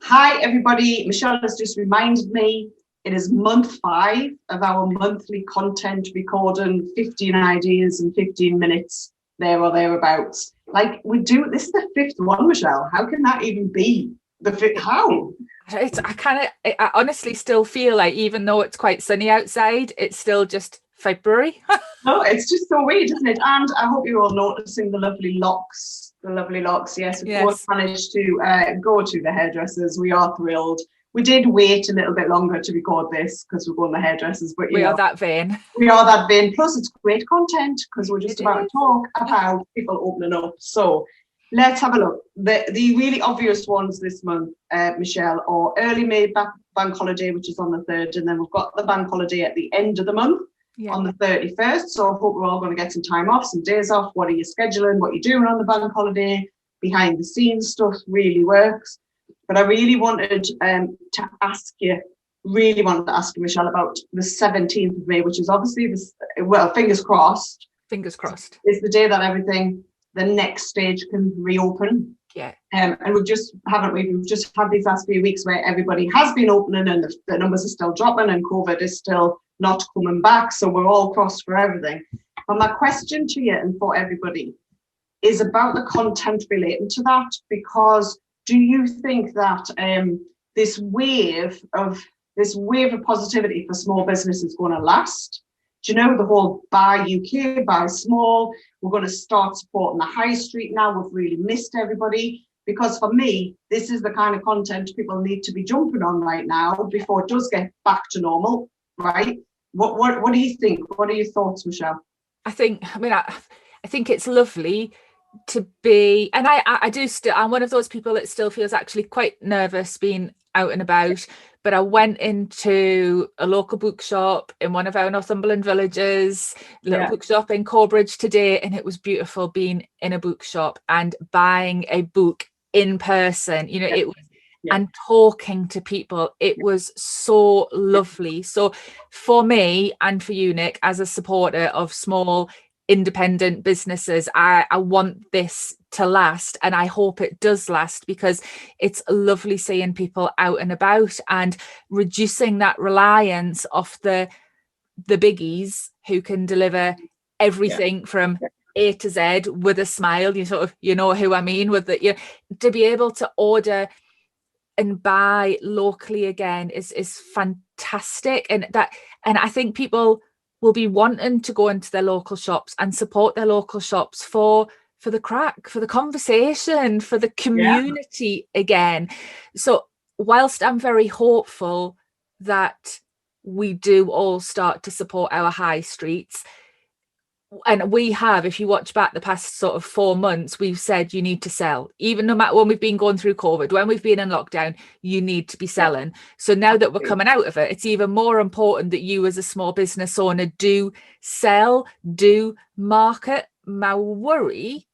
Hi, everybody. Michelle has just reminded me it is month 5 of our monthly content recording, 15 ideas and 15 minutes there or thereabouts. Like this is the 5th one, Michelle. How can that even be the fifth? How? I honestly still feel like, even though it's quite sunny outside, it's still just February. No, it's just so weird, isn't it? And I hope you're all noticing the lovely locks. The lovely locks. Yes, we've both Yes. managed to go to the hairdressers. We are thrilled. We did wait a little bit longer to record this because we're going to the hairdressers, but We are that vain. we are that vain. Plus, it's great content because we're just It about to is. talk about people opening up. So let's have a look. The really obvious ones this month, Michelle, are early May bank holiday, which is on the 3rd, and then we've got the bank holiday at the end of the month. Yeah. On the 31st. So I hope we're all going to get some time off, some days off. What are you scheduling? What are you doing on the bank holiday? Behind the scenes stuff really works. But I really wanted to ask you, Michelle, about the 17th of May, which is obviously fingers crossed. Fingers crossed. It's the day that the next stage can reopen. Yeah. And we've just had these last few weeks where everybody has been opening and the numbers are still dropping and COVID is still not coming back. So we're all crossed for everything. And my question to you and for everybody is about the content relating to that, because do you think that this wave of positivity for small business is going to last? Do you know the whole buy UK, buy small? We're going to start supporting the high street now. We've really missed everybody. Because for me, this is the kind of content people need to be jumping on right now before it does get back to normal, right? What do you think? What are your thoughts, Michelle? I think it's lovely to be, and I'm one of those people that still feels actually quite nervous being out and about. But I went into a local bookshop in one of our Northumberland villages, bookshop in Corbridge today, and it was beautiful being in a bookshop and buying a book in person. It was, and talking to people. It was so lovely. So for me and for you, Nick, as a supporter of small independent businesses, I want this to last, and I hope it does last, because it's lovely seeing people out and about and reducing that reliance of the biggies who can deliver everything from A to Z with a smile. You know who I mean, with the to be able to order and buy locally again is fantastic. And I think people will be wanting to go into their local shops and support their local shops for the crack, for the conversation, for the community again. So whilst I'm very hopeful that we do all start to support our high streets, and we have, if you watch back the past sort of 4 months, we've said you need to sell, even no matter when we've been going through COVID, when we've been in lockdown, you need to be selling. So now that we're coming out of it, it's even more important that you as a small business owner do sell, do market. My worry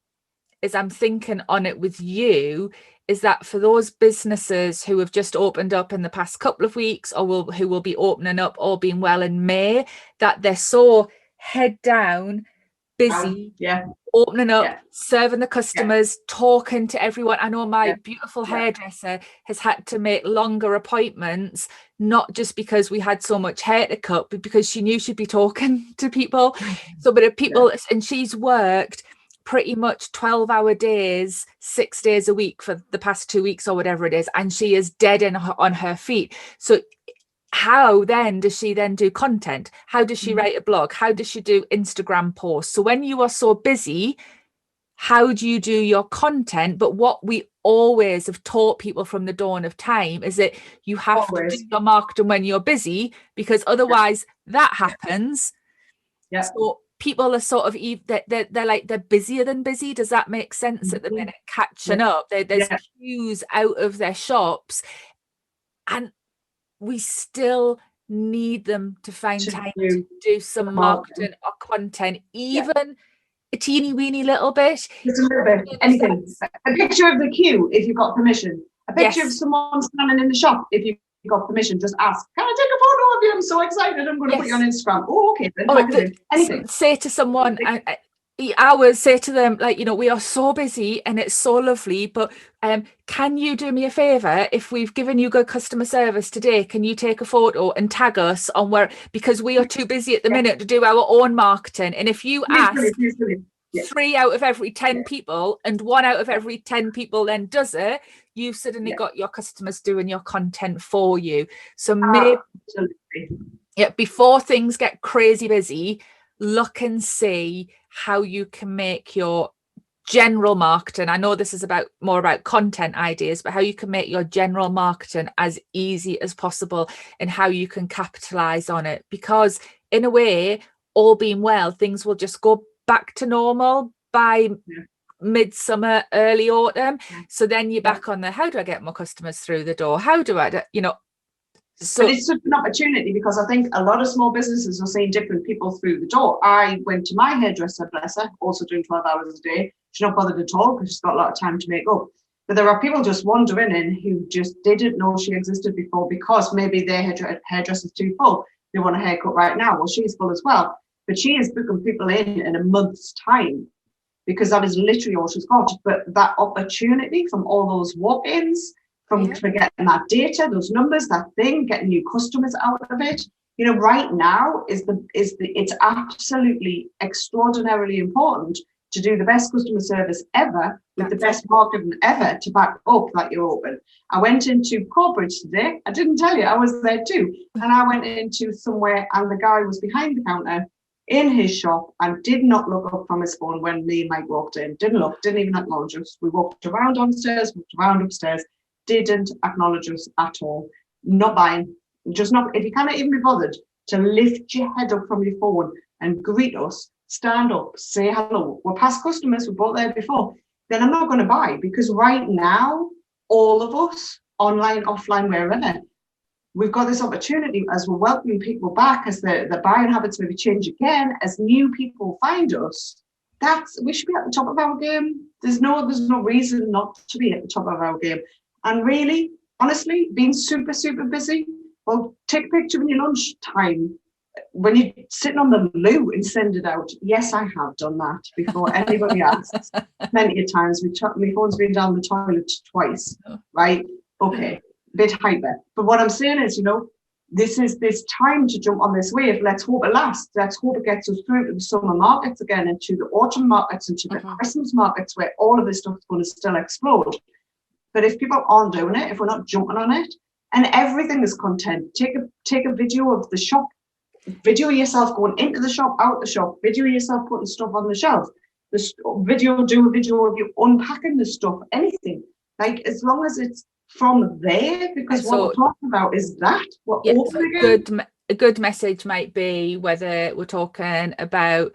is, I'm thinking on it with you, is that for those businesses who have just opened up in the past couple of weeks, or who will be opening up or being well in May, that they're so head down, busy, opening up, serving the customers, talking to everyone. I know my beautiful hairdresser has had to make longer appointments, not just because we had so much hair to cut, but because she knew she'd be talking to people. So, but if people, and she's worked pretty much 12-hour days, 6 days a week for the past 2 weeks or whatever it is, and she is dead on her feet. So how then does she then do content? How does she write a blog? How does she do Instagram posts? So when you are so busy, how do you do your content? But what we always have taught people from the dawn of time is that you have to do your marketing when you're busy, because otherwise that happens. So people are sort of, they're busier than busy. Does that make sense at the minute? Catching up. There's queues out of their shops, and we still need them to find time to do some marketing or content, even a teeny weeny little bit. Just a little bit, anything. A picture of the queue if you've got permission. A picture of someone standing in the shop if you've got permission. Just ask, can I take a photo of you? I'm so excited. I'm going to put you on Instagram. Oh, okay. Then anything. Say to someone, I would say to them, like, we are so busy and it's so lovely, but can you do me a favor? If we've given you good customer service today, can you take a photo and tag us on where, because we are too busy at the minute to do our own marketing. And if you ask Yeah. 3 out of every 10 people and 1 out of every 10 people then does it, you've suddenly got your customers doing your content for you. So maybe before things get crazy busy, look and see how you can make your general marketing, I know this is more about content ideas, but how you can make your general marketing as easy as possible and how you can capitalize on it, because in a way, all being well, things will just go back to normal by midsummer, early autumn. So then you're back on how do I get more customers through the door? How do I, So, but it's such an opportunity, because I think a lot of small businesses are seeing different people through the door. I went to my hairdresser, bless her, also doing 12 hours a day. She's not bothered at all because she's got a lot of time to make up. But there are people just wandering in who just didn't know she existed before, because maybe their hairdresser's too full. They want a haircut right now. Well, she's full as well. But she is booking people in a month's time, because that is literally all she's got. But that opportunity from all those walk-ins, from getting that data, those numbers, that thing, getting new customers out of it, right now it's absolutely extraordinarily important to do the best customer service ever with the best marketing ever to back up that you're open. I went into Corbridge today. I didn't tell you, I was there too. And I went into somewhere and the guy was behind the counter in his shop and did not look up from his phone when me and Mike walked in. Didn't even acknowledge us. We walked around downstairs, walked around upstairs, didn't acknowledge us at all. Not buying. Just not. If you cannot even be bothered to lift your head up from your phone and greet us, stand up, say hello. We're past customers, we bought there before. Then I'm not going to buy, because right now, all of us, online, offline, wherever, we've got this opportunity as we're welcoming people back, as the buying habits maybe change again, as new people find us. We should be at the top of our game. There's no reason not to be at the top of our game. And really, honestly, being super, super busy, well, take a picture in your lunch time when you're sitting on the loo and send it out. Yes, I have done that before anybody asks. Plenty of times. My phone's been down the toilet twice, right? Okay, bit hyper. But what I'm saying is, this is this time to jump on this wave. Let's hope it lasts. Let's hope it gets us through to the summer markets again, into the autumn markets, into the Christmas markets, where all of this stuff is going to still explode. But if people aren't doing it, if we're not jumping on it, and everything is content, take a video of the shop, video yourself going into the shop, out the shop, video yourself putting stuff on the shelf, do a video of you unpacking the stuff, anything. Like, as long as it's from there, because what we're talking about is that we're open again. A good message might be whether we're talking about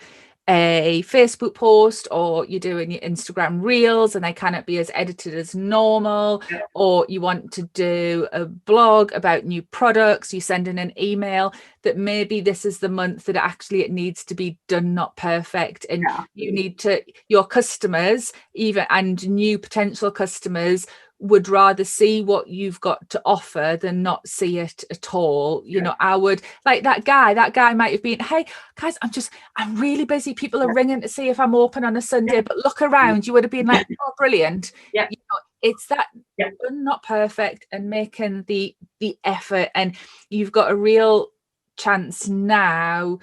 a Facebook post, or you're doing your Instagram reels and they cannot be as edited as normal, or you want to do a blog about new products, you send in an email, that maybe this is the month that actually it needs to be done, not perfect, and you need to, your customers even, and new potential customers, would rather see what you've got to offer than not see it at all. I would, like that guy might have been, hey guys, I'm really busy, people are ringing to see if I'm open on a Sunday, but look around. You would have been like, oh, brilliant. It's that not perfect, and making the effort, and you've got a real chance now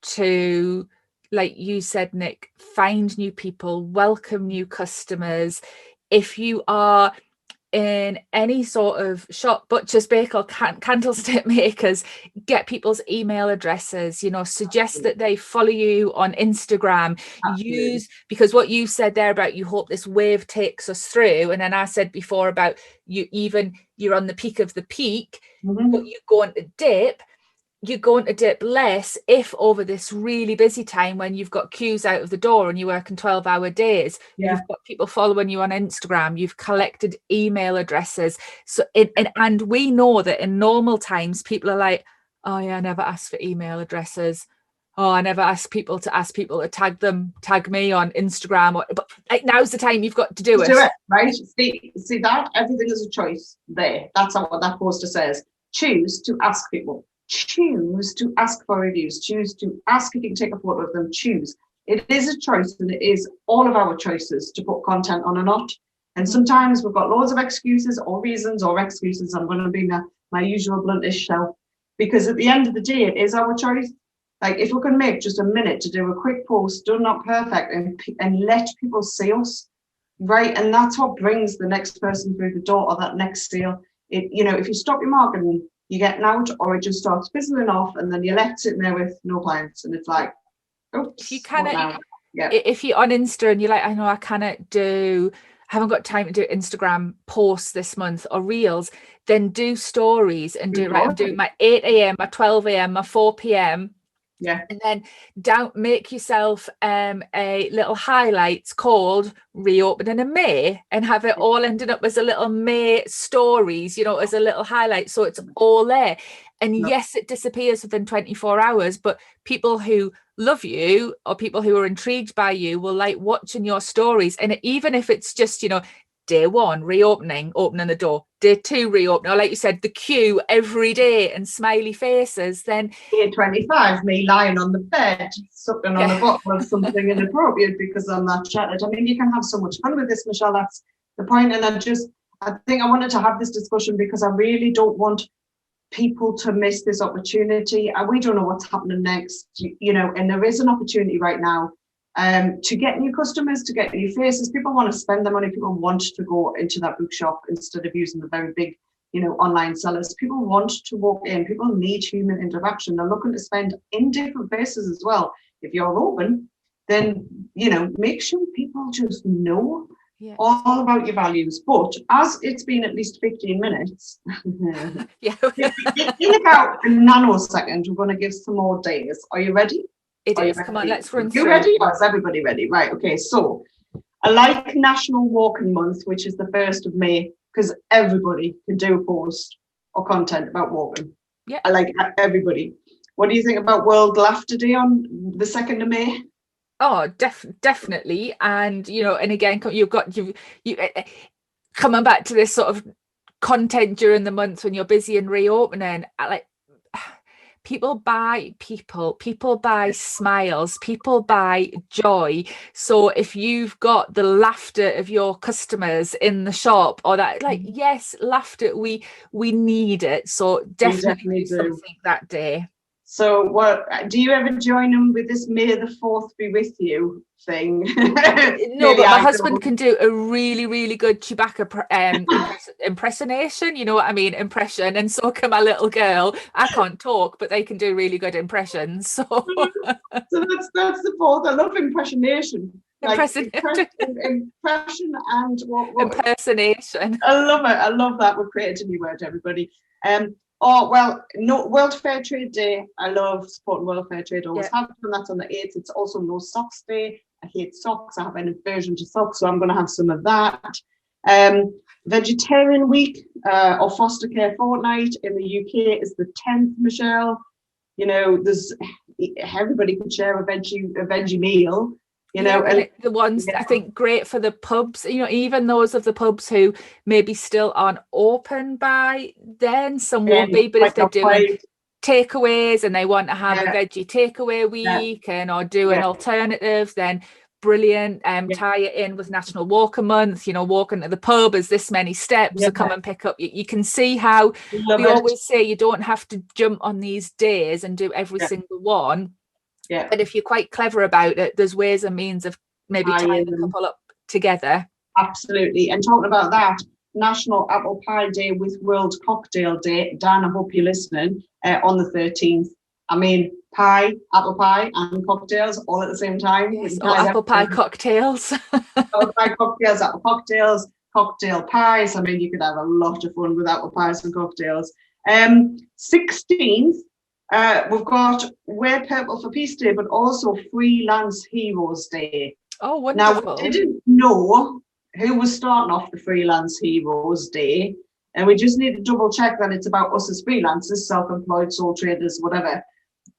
to, like you said, Nick, find new people, welcome new customers. If you are in any sort of shop, butchers, baker, candlestick makers, get people's email addresses, suggest that they follow you on Instagram. Because what you said there about, you hope this wave takes us through, and then I said before about you're on the peak of the peak, but you're going to dip less if over this really busy time, when you've got queues out of the door and you're working 12-hour days, you've got people following you on Instagram, you've collected email addresses. So and we know that in normal times, people are like, oh yeah, I never asked for email addresses. Oh, I never ask people to tag me on Instagram. But now's the time you've got to do it. Do it, right? See that? Everything is a choice there. That's what that poster says. Choose to ask people. Choose to ask for reviews, choose to ask if you can take a photo of them, choose. it is a choice, and it is all of our choices to put content on or not. And sometimes we've got loads of excuses or reasons or excuses. I'm going to be my usual bluntish self, because at the end of the day, it is our choice. Like, if we can make just a minute to do a quick post, done not perfect, and let people see us, right? And that's what brings the next person through the door, or that next sale. If you stop your marketing, you get out, or it just starts fizzling off, and then you're left sitting there with no clients, and it's like, oops. If you cannot, if you're on Insta and you're like, I know I haven't got time to do Instagram posts this month or reels, then do stories and do, right, I'm doing my 8 a.m, my 12 a.m, my 4 p.m. Yeah. And then make yourself a little highlights called reopening in May, and have it all ended up as a little May stories, as a little highlight. So it's all there. And yes, it disappears within 24 hours, but people who love you or people who are intrigued by you will like watching your stories. And even if it's just, day 1, opening the door, day 2, reopening, or like you said, the queue every day and smiley faces, then day 25, me lying on the bed, sucking on a bottle of something inappropriate because I'm that chatted. I mean, you can have so much fun with this, Michelle. That's the point. And I think I wanted to have this discussion because I really don't want people to miss this opportunity. And we don't know what's happening next, and there is an opportunity right now to get new customers, to get new faces. People want to spend their money. People want to go into that bookshop instead of using the very big, online sellers. People want to walk in. People need human interaction. They're looking to spend in different places as well. If you're open, then, make sure people just know all about your values. But as it's been at least 15 minutes, in about a nanosecond, we're going to give some more days. Are you ready? It is. Come on, let's run through. You ready? Or is everybody ready? Right. Okay. So I like National Walking Month, which is the 1st of May, because everybody can do a post or content about walking. Yeah. I like everybody. What do you think about World Laughter Day on the 2nd of May? Oh, definitely. And, and again, you've got you coming back to this sort of content during the month when you're busy and reopening, like, people buy smiles, people buy joy. So if you've got the laughter of your customers in the shop, or that, like, yes, laughter, we need it. So definitely do something that day. So what do you ever join them with this May the 4th be with you thing? No, but my husband can do a really, really good Chewbacca impersonation, you know what I mean, impression, and so can my little girl. I can't talk, but they can do really good impressions. So that's the 4th. I love impersonation. Impression and what impersonation. I love it. I love that. We've created a new word, everybody. No, World Fair Trade Day. I love supporting World Fair Trade. Always have, and that's on the 8th. It's also No Socks Day. I hate socks. I have an aversion to socks, so I'm going to have some of that. Vegetarian Week or Foster Care Fortnight in the UK is the 10th, Michelle. There's everybody can share a veggie meal. And the ones I think great for the pubs, even those of the pubs who maybe still aren't open by then, some won't be, but if they're doing takeaways and they want to have a veggie takeaway week or do an alternative, then brilliant. Tie it in with National Walking Month, walking to the pub is this many steps to come and pick up. You can see how we always say you don't have to jump on these days and do every single one. Yeah. But if you're quite clever about it, there's ways and means of maybe tying a couple up together. Absolutely. And talking about that, National Apple Pie Day with World Cocktail Day. Dan, I hope you're listening, on the 13th. I mean, apple pie and cocktails all at the same time. Yes, or apple pie cocktails. Apple pie cocktails, apple cocktails, cocktail pies. I mean, you could have a lot of fun with apple pies and cocktails. 16th, we've got Wear Purple for Peace Day, but also Freelance Heroes Day. Oh, wonderful. Now, we didn't know who was starting off the Freelance Heroes Day, and we just need to double check that it's about us as freelancers, self-employed, sole traders, whatever.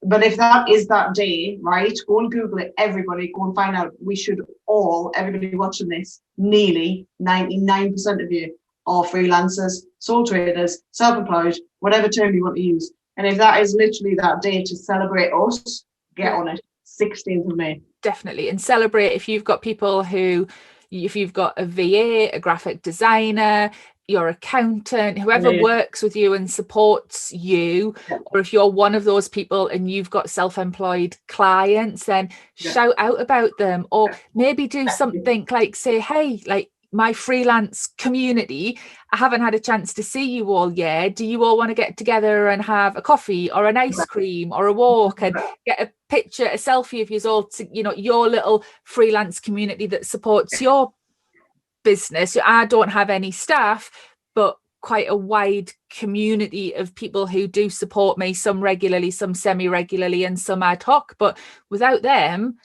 But if that is that day, right, go and Google it, everybody, go and find out. We should all, everybody watching this, nearly 99% of you are freelancers, sole traders, self-employed, whatever term you want to use. And if that is literally that day to celebrate us, get on it. 16th of May. definitely. And celebrate if you've got people who, if you've got a VA, a graphic designer, your accountant, whoever works with you and supports you, or if you're one of those people and you've got self-employed clients, then shout out about them, or maybe do something like say, hey, like my freelance community, I haven't had a chance to see you all yet. Do you all want to get together and have a coffee or an ice cream or a walk and get a picture, a selfie of you all, to, you know, your little freelance community that supports your business. I don't have any staff, but quite a wide community of people who do support me, some regularly, some semi-regularly, and some ad hoc. But without them,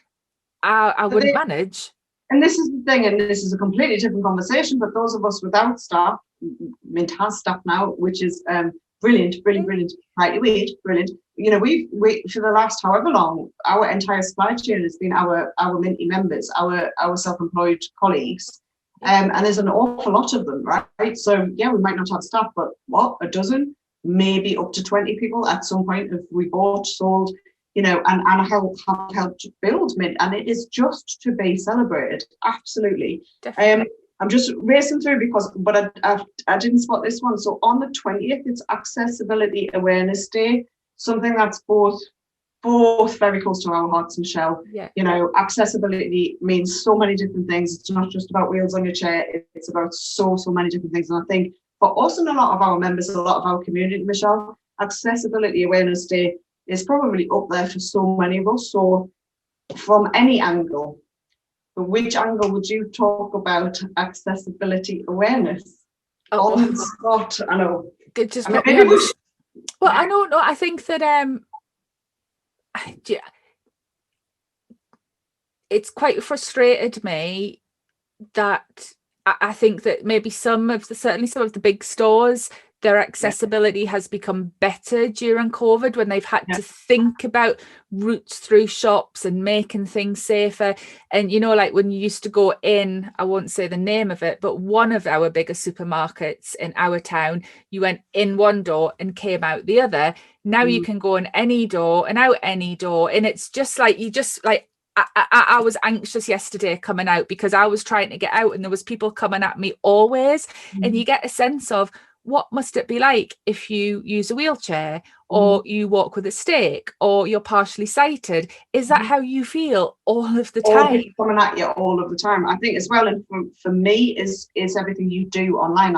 I wouldn't manage. And this is the thing, and this is a completely different conversation, but those of us without staff, Mint has staff now, which is brilliant, brilliant. Right, brilliant. You know, we for the last however long, our entire supply chain has been our Minty members, our self-employed colleagues. And there's an awful lot of them, right? So yeah, we might not have staff, but what, a dozen, maybe up to 20 people at some point if we bought, sold, you know, and have helped build Mint, and it is just to be celebrated. Absolutely. I'm just racing through but I didn't spot this one. So on the 20th, it's Accessibility Awareness Day, something that's both very close to our hearts, Michelle. You know, accessibility means so many different things. It's not just about wheels on your chair, it's about so many different things. And I think for us and a lot of our members, a lot of our community, Michelle, Accessibility Awareness Day is probably up there for so many of us. So from any angle, which angle would you talk about accessibility awareness? On the spot, I know. Just put me on the well, I don't know. I think that it's quite frustrated me that I think that maybe certainly some of the big stores, their accessibility has become better during COVID, when they've had to think about routes through shops and making things safer. And, you know, like when you used to go in, I won't say the name of it, but one of our bigger supermarkets in our town, you went in one door and came out the other. Now you can go in any door and out any door. And it's just like, I was anxious yesterday coming out because I was trying to get out and there was people coming at me always. And you get a sense of, what must it be like if you use a wheelchair, or you walk with a stick, or you're partially sighted? Is that how you feel all of the time? Coming at you all of the time. I think as well, and for me, is everything you do online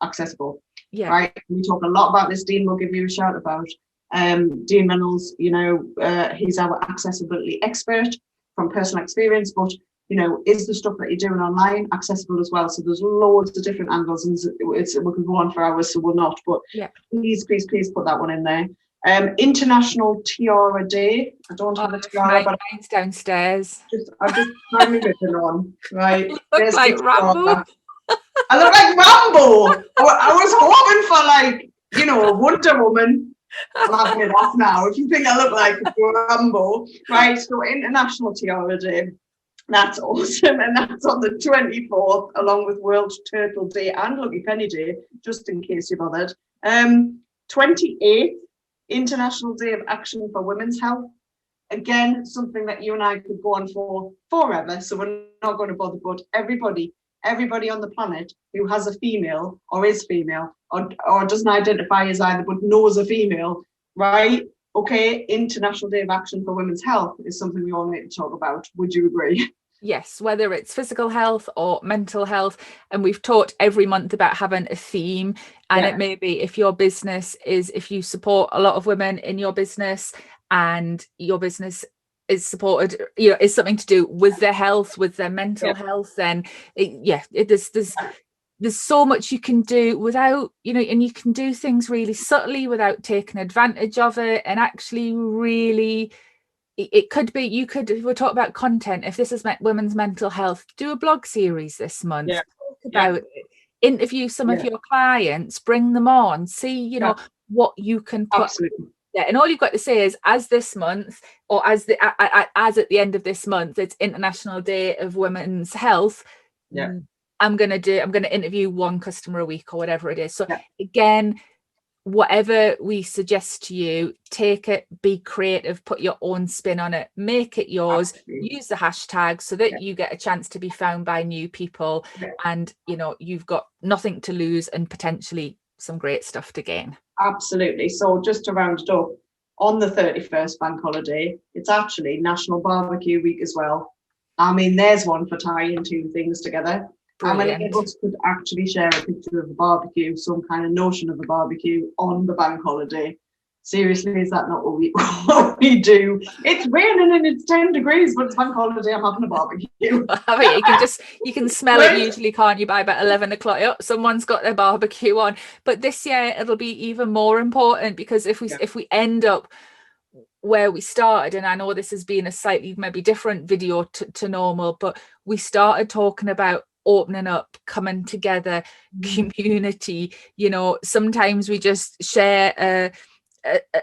accessible? Yeah. Right. We talk a lot about this. Dean will give you a shout about. Dean Reynolds, you know, he's our accessibility expert from personal experience, but you know, is the stuff that you're doing online accessible as well? So there's loads of different angles, and we could go on for hours, so we'll not. But please put that one in there. International Tiara Day. I don't have a tiara, but mine's downstairs. I've just tried my ribbon on. Right. Look like Rambo. I look like Rambo. I was hoping for, like, you know, a Wonder Woman. I'm having it off now. If you think I look like Rambo, right? So International Tiara Day. That's awesome, and that's on the 24th, along with World Turtle Day and Lucky Penny Day, just in case you're bothered. 28th, International Day of Action for Women's Health. Again, something that you and I could go on for forever, so we're not going to bother, but everybody on the planet who has a female or is female or doesn't identify as either but knows a female, right? Okay, International Day of Action for Women's Health is something we all need to talk about. Would you agree? Yes, whether it's physical health or mental health. And we've talked every month about having a theme. And it may be if you support a lot of women in your business and your business is supported, you know, is something to do with their health, with their mental health, then there's so much you can do without, you know, and you can do things really subtly without taking advantage of it. And actually really, it could be, we're talking about content. If this is women's mental health, do a blog series this month, talk about it, interview some of your clients, bring them on, see, you know, what you can put. Absolutely. Yeah, and all you've got to say is, as this month, or as at the end of this month, it's International Day of Women's Health. I'm gonna interview one customer a week or whatever it is. So again, whatever we suggest to you, take it, be creative, put your own spin on it, make it yours. Absolutely. Use the hashtag so that you get a chance to be found by new people, and you know, you've got nothing to lose and potentially some great stuff to gain. Absolutely. So just to round it up, on the 31st bank holiday, it's actually National Barbecue Week as well. I mean, there's one for tying two things together. Brilliant. How many of us could actually share a picture of a barbecue, some kind of notion of a barbecue on the bank holiday? Seriously, is that not what we do? It's raining and it's 10 degrees, but it's bank holiday. I'm having a barbecue. You can smell it usually, can't you? By about 11 o'clock, oh, someone's got their barbecue on. But this year it'll be even more important, because if we end up where we started, and I know this has been a slightly maybe different video to normal, but we started talking about opening up, coming together, community. You know, sometimes we just share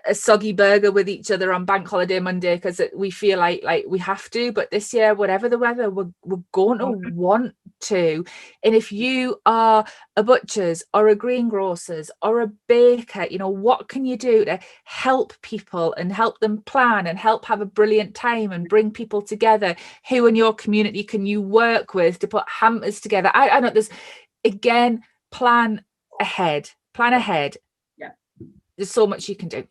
a soggy burger with each other on bank holiday Monday because we feel like we have to, but this year, whatever the weather, we're going to want to. And if you are a butcher's or a greengrocer's or a baker, you know, what can you do to help people and help them plan and help have a brilliant time and bring people together? Who in your community can you work with to put hampers together? I know there's, again, plan ahead. There's so much you can do.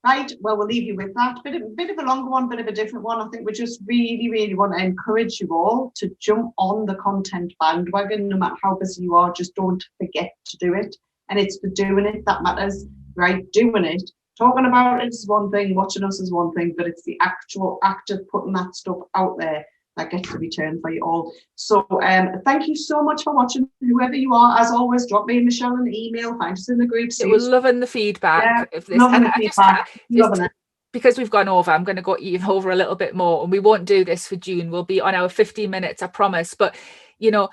Right, well, we'll leave you with that. Bit of a longer one, bit of a different one. I think we just really want to encourage you all to jump on the content bandwagon. No matter how busy you are, just don't forget to do it. And it's the doing it that matters, right? Doing it. Talking about it is one thing, watching us is one thing, but it's the actual act of putting that stuff out there that gets the return for you all. So thank you so much for watching. Whoever you are, as always, drop me and Michelle an email, find us in the group. We're loving the feedback of this. Loving the feedback. Loving it. Because we've gone over, I'm going to go even over a little bit more, and we won't do this for June. We'll be on our 15 minutes, I promise. But, you know,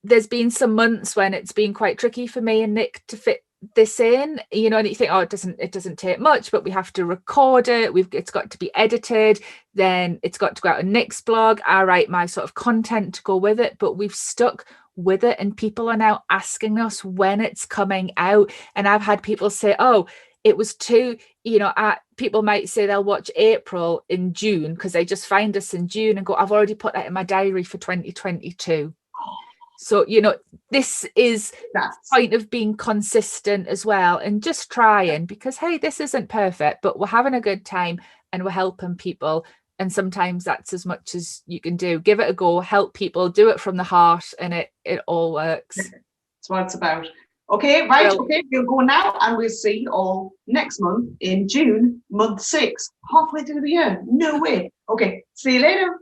there's been some months when it's been quite tricky for me and Nick to fit this in, you know, and you think, oh, it doesn't take much, but we have to record it, it's got to be edited, then it's got to go out on Nick's blog, I write my sort of content to go with it, but we've stuck with it, and people are now asking us when it's coming out. And I've had people say, oh, it was too, you know, people might say they'll watch April in June because they just find us in June and go, I've already put that in my diary for 2022. So, you know, this is the point of being consistent as well, and just trying, because, hey, this isn't perfect, but we're having a good time and we're helping people. And sometimes that's as much as you can do. Give it a go, help people, do it from the heart, and it all works. That's what it's about. Okay, right. Well, okay, we'll go now, and we'll see you all next month in June, month 6, halfway through the year. No way. Okay, see you later.